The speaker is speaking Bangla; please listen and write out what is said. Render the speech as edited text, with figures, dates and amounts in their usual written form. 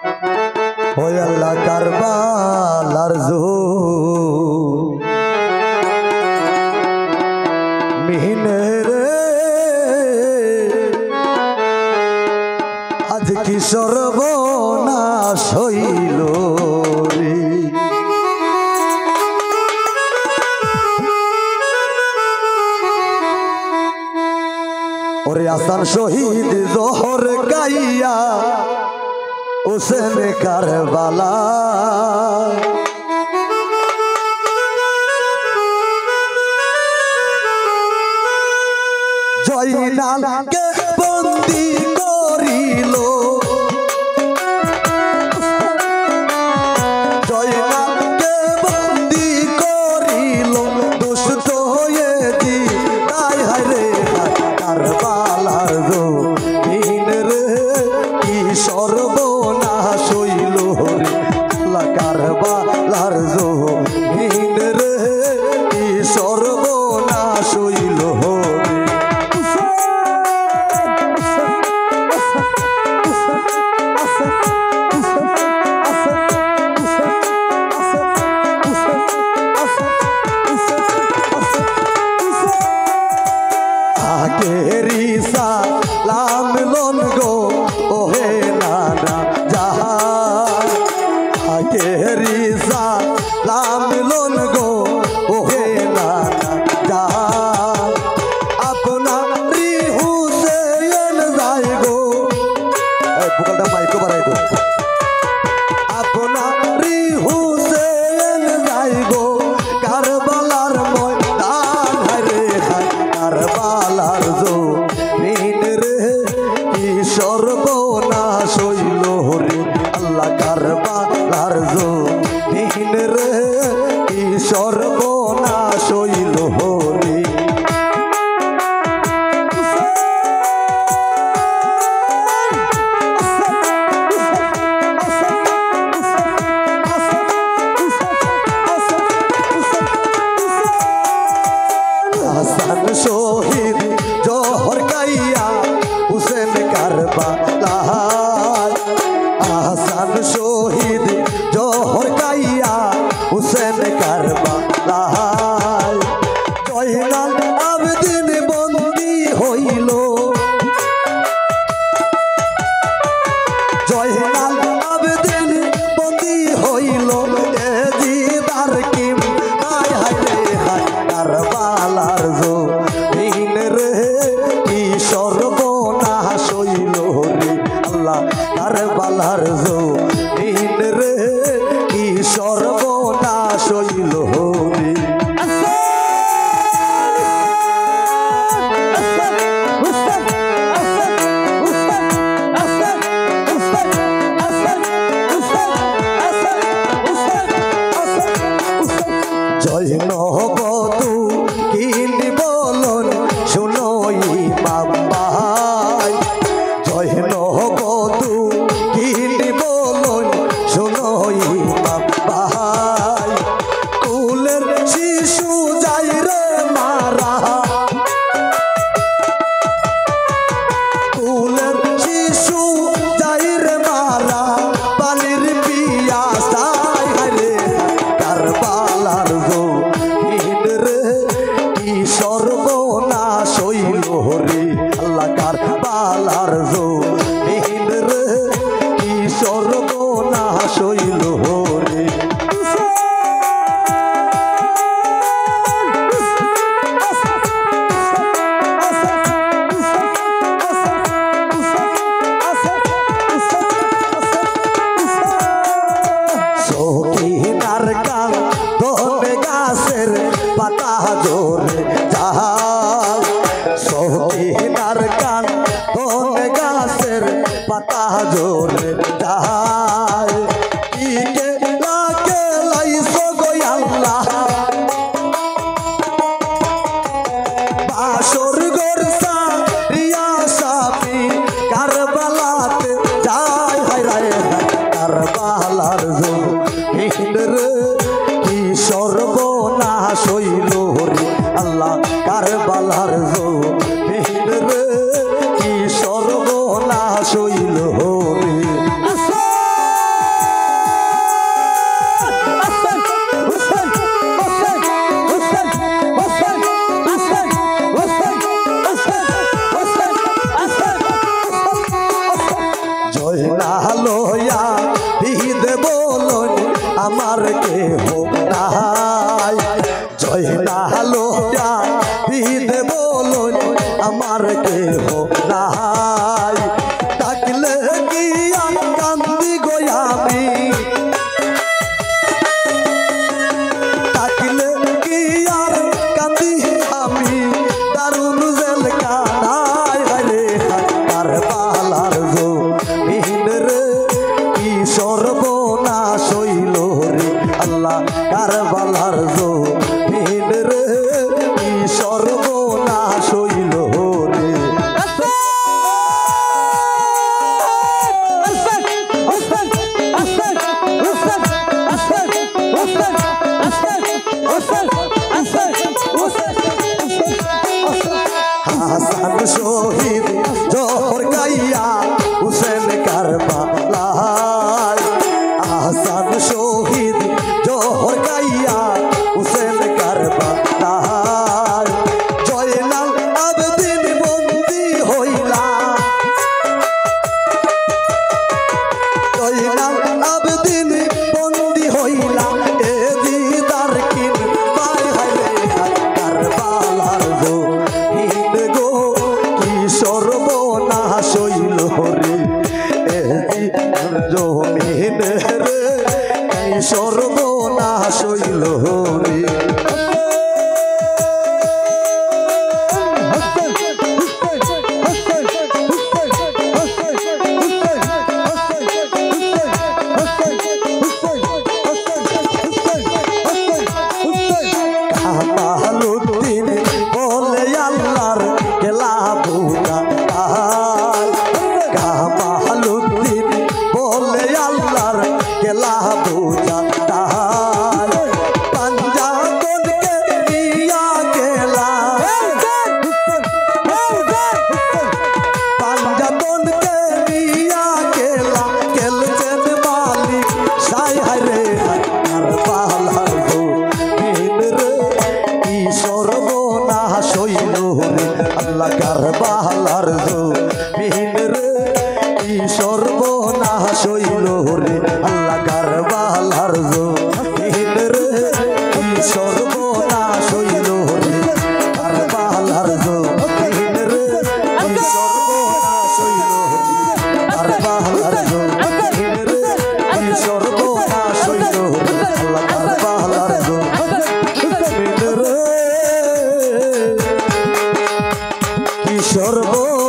ওই আল্লাহ কারবালার মিহিনে রে আজ কি সর্বনাশ হইল রে। ওরে আসান শহীদ জোহর গাইয়া হুসেন কারবালা জয়নালকে বন্দী করিল জয়নালকে বন্দী করিল দুষ্ট হয়ে দি তাই হায় রে কারবালার জমিন রে কি সর্বনাশ হইল রে আল্লাহ কারবালার জমিন রে কি সর্বনাশ হইল রে। আগেরি সালাম লন গো ওহে নানা যাহা আগেরি সালাম লন গো ওহে নানা যাহা আপনারি হুসেন যাই গো বুকালটা মাইকো বাড়াই দো আপনারি হুসেন যাই গো কারবালার ময়দান হায় রে হায় কারবালার জমিন রে কি সর্বনাশ হইল রে আল্লাহ কারবালার জমিন রে কি সর্বনাশ হইল রে। হাসান শহীদ জোহর গাইয়া হুসেন কারবালা হাসান শহীদ জোহর গাইয়া হুসেন কারবালা জয়নাল আবেদিন বন্দী হইল জয়নাল আবেদিন বন্দী হইল এ দিদার কিম হায় হায় রে হায় কারবালার জমিন রে কি সর্বনাশ হইল রে আল্লাহ কারবালার জমিন রে কি সর্বনাশ হইল রে। জয় নহবতু কিনি বলন শুনো ইমাম ভাই জয় নহবতু কিনি বলন শুনো ইমাম ভাই কুলের শিশু যাই রে মারা কুলের শিশু যাই রে মারা পানির পিয়াসা হায় রে কারবালার জমিন রে কি সর্বনাশ হইল রে আল্লাহ কারবালার জমিন রে কি সর্বনাশ হইল রে। সখিনার কাল ধরে গাছের পাতা জোরে যায় সখিনার কাল ধরে গাছের পাতা জোরে যায় ইকে লাকে লাইছো গো আল্লাহ বাসর গোরসা রিয়া সাফি কারবালাতে যায় হায় রে কারবালার জমিন রে কি সর্বনাশ হইল রে আল্লাহ কারবালার জমিন রে কি সর্বনাশ হইল রে। না লয়া বিদে বলন আমার কেহ নাই জয় না লয়া বিদে বলন আমার কেহ নাই ডাকলে গিয়া কান্দি গোয়ামি ডাকলে গিয়া কান্দি আমি দারুণ জেল কানাই রে কারবালার জমিন রে কি সর্বনাশ হইল রে আল্লাহ কারবালার জমিন রে কি সর্বনাশ হইল রে হাসান শহীদ জোহর গাইয়া হুসেন কারবালায় হাসান শহীদ জোহর গাইয়া হুসেন কারবালায় জয়নাল আবেদিন বন্দী হইলা জয়নাল আবেদিন বন্দী হইলা এ দিদার কিন পায় হাইলে কারবালার সর্বনাশ হইল রে জমিন রে সর্বনাশ হইল রে কামালুদ্দিন বলে আল্লাহর খেলা বুঝা কামালুদ্দিন বলে আল্লাহর খেলা বুঝা পাঞ্জাবকে নিয়া গেলা পাঞ্জাবকে নিয়া গেলা খেলছেন মালিক সাই হারে কারবালার জমিন রে কি সর্বনাশ হইল রে আল্লাহ কারবালার জমিন রে কি সর্বনাশ হইল রে আল্লাহ কারবালার জমিন রে কি সর্বনাশ হইল রে কারবালার জমিন রে কি সর্বনাশ হইল রে কারবালার জমিন রে কি সর্বনাশ হইল রে আল্লাহ কারবালার জমিন রে কি সর্ব